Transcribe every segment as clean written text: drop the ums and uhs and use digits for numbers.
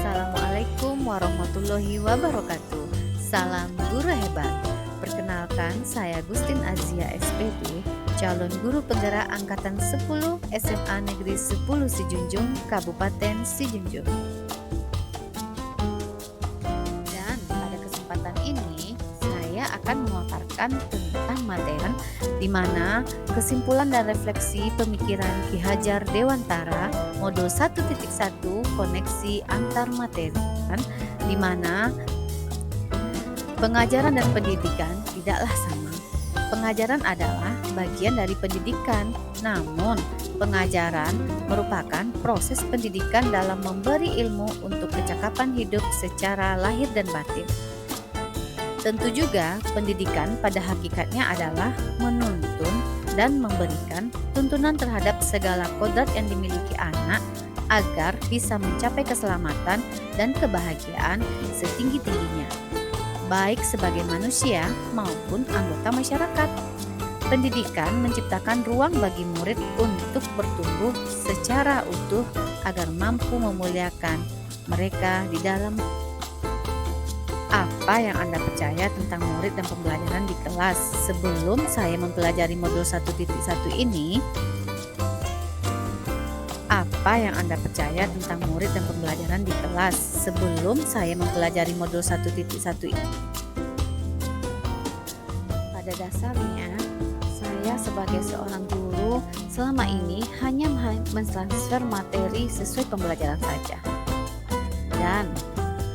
Assalamualaikum warahmatullahi wabarakatuh. Salam guru hebat. Perkenalkan, saya Gustin Azia SPD, calon guru penggerak angkatan 10 SMA Negeri 10 Sijunjung, Kabupaten Sijunjung. Dan pada kesempatan ini, saya akan memaparkan tentang materi di mana kesimpulan dan refleksi pemikiran Ki Hajar Dewantara modul 1.1 koneksi antar materi, di mana pengajaran dan pendidikan tidaklah sama. Pengajaran adalah bagian dari pendidikan, namun pengajaran merupakan proses pendidikan dalam memberi ilmu untuk kecakapan hidup secara lahir dan batin. Tentu juga pendidikan pada hakikatnya adalah menuntun dan memberikan tuntunan terhadap segala kodrat yang dimiliki anak agar bisa mencapai keselamatan dan kebahagiaan setinggi-tingginya, baik sebagai manusia maupun anggota masyarakat. Pendidikan menciptakan ruang bagi murid untuk bertumbuh secara utuh agar mampu memuliakan mereka di dalam. Apa yang Anda percaya tentang murid dan pembelajaran di kelas? Sebelum saya mempelajari modul 1.1 ini, apa yang Anda percaya tentang murid dan pembelajaran di kelas? Sebelum saya mempelajari modul 1.1 ini. Pada dasarnya, saya sebagai seorang guru selama ini hanya mentransfer materi sesuai pembelajaran saja. Dan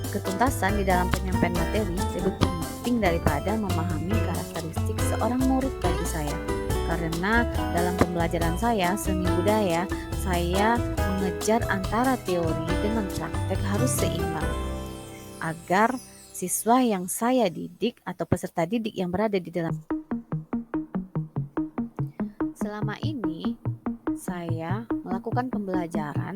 ketuntasan di dalam penyampaian materi lebih penting daripada memahami karakteristik seorang murid bagi saya. Karena dalam pembelajaran saya, seni budaya, saya mengejar antara teori dengan praktek harus seimbang. Agar siswa yang saya didik atau peserta didik yang berada di dalam. Selama ini, saya melakukan pembelajaran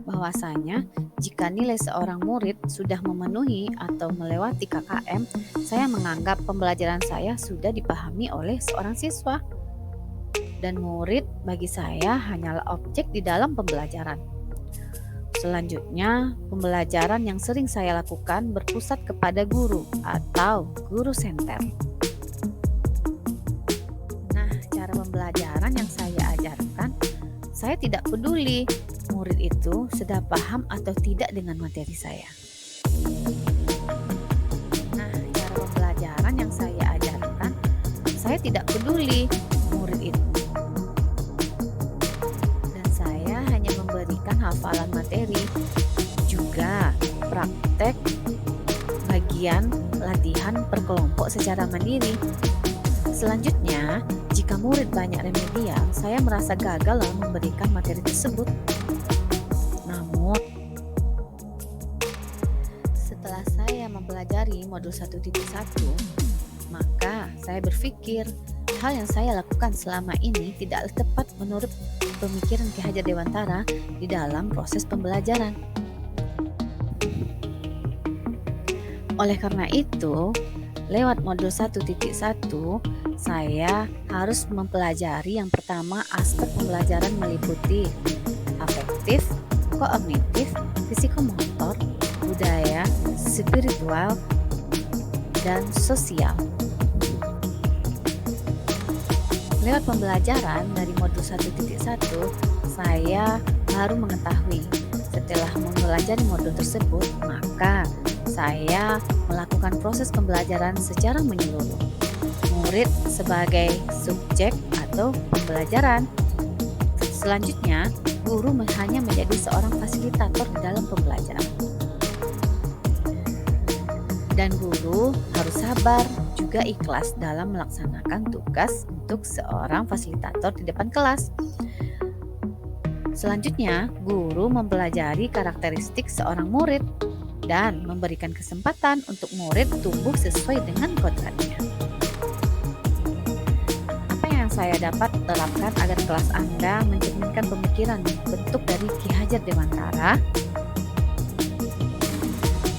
bahwasanya jika nilai seorang murid sudah memenuhi atau melewati KKM, saya menganggap pembelajaran saya sudah dipahami oleh seorang siswa. Dan murid bagi saya hanyalah objek di dalam pembelajaran. Selanjutnya, pembelajaran yang sering saya lakukan berpusat kepada guru atau guru senter. Nah, cara pembelajaran yang saya ajarkan, saya tidak peduli murid itu sudah paham atau tidak dengan materi saya. Nah, cara pembelajaran yang saya ajarkan, saya tidak peduli murid itu. Dan saya hanya memberikan hafalan materi, juga praktek bagian latihan berkelompok secara mandiri. Selanjutnya, jika murid banyak remedial, saya merasa gagal dalam memberikan materi tersebut. Namun, setelah saya mempelajari modul 1.1, maka saya berpikir hal yang saya lakukan selama ini tidaklah tepat menurut pemikiran Ki Hajar Dewantara di dalam proses pembelajaran. Oleh karena itu, lewat modul 1.1, saya harus mempelajari yang pertama aspek pembelajaran meliputi afektif, kognitif, fisikomotor, budaya, spiritual, dan sosial. Lewat pembelajaran dari modul 1.1, saya baru mengetahui setelah mempelajari modul tersebut, maka saya melakukan proses pembelajaran secara menyeluruh. Murid sebagai subjek atau pembelajaran. Selanjutnya, guru hanya menjadi seorang fasilitator di dalam pembelajaran. Dan guru harus sabar, juga ikhlas dalam melaksanakan tugas untuk seorang fasilitator di depan kelas. Selanjutnya, guru mempelajari karakteristik seorang murid dan memberikan kesempatan untuk murid tumbuh sesuai dengan kodratnya. Apa yang saya dapat terapkan agar kelas Anda mencerminkan pemikiran bentuk dari Ki Hajar Dewantara?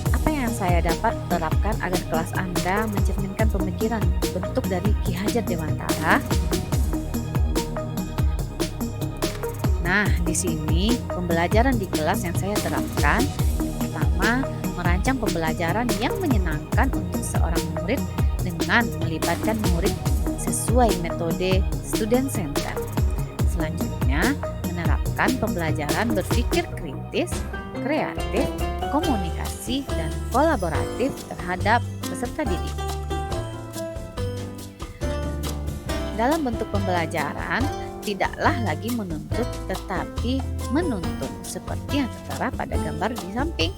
Apa yang saya dapat terapkan agar kelas Anda mencerminkan pemikiran bentuk dari Ki Hajar Dewantara? Nah, di sini pembelajaran di kelas yang saya terapkan pertama, merancang pembelajaran yang menyenangkan untuk seorang murid dengan melibatkan murid sesuai metode student center. Selanjutnya, menerapkan pembelajaran berpikir kritis, kreatif, komunikasi, dan kolaboratif terhadap peserta didik. Dalam bentuk pembelajaran, tidaklah lagi menuntut tetapi menuntun seperti yang tertera pada gambar di samping.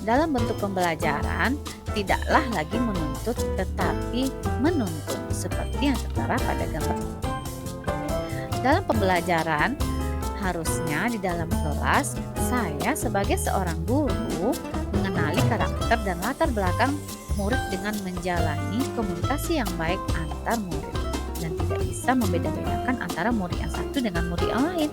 Dalam bentuk pembelajaran, tidaklah lagi menuntut tetapi menuntun seperti yang tertera pada gambar. Dalam pembelajaran, harusnya di dalam kelas saya sebagai seorang guru mengenali karakter dan latar belakang murid dengan menjalani komunikasi yang baik antar murid dan tidak bisa membeda-bedakan antara murid yang satu dengan murid yang lain.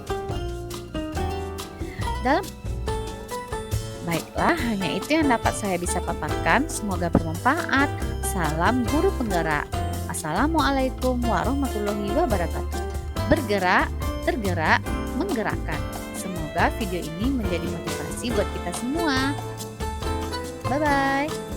Baiklah, hanya itu yang dapat saya bisa paparkan. Semoga bermanfaat. Salam guru penggerak. Assalamualaikum warahmatullahi wabarakatuh. Bergerak, tergerak, menggerakkan. Semoga video ini menjadi motivasi buat kita semua. Bye-bye.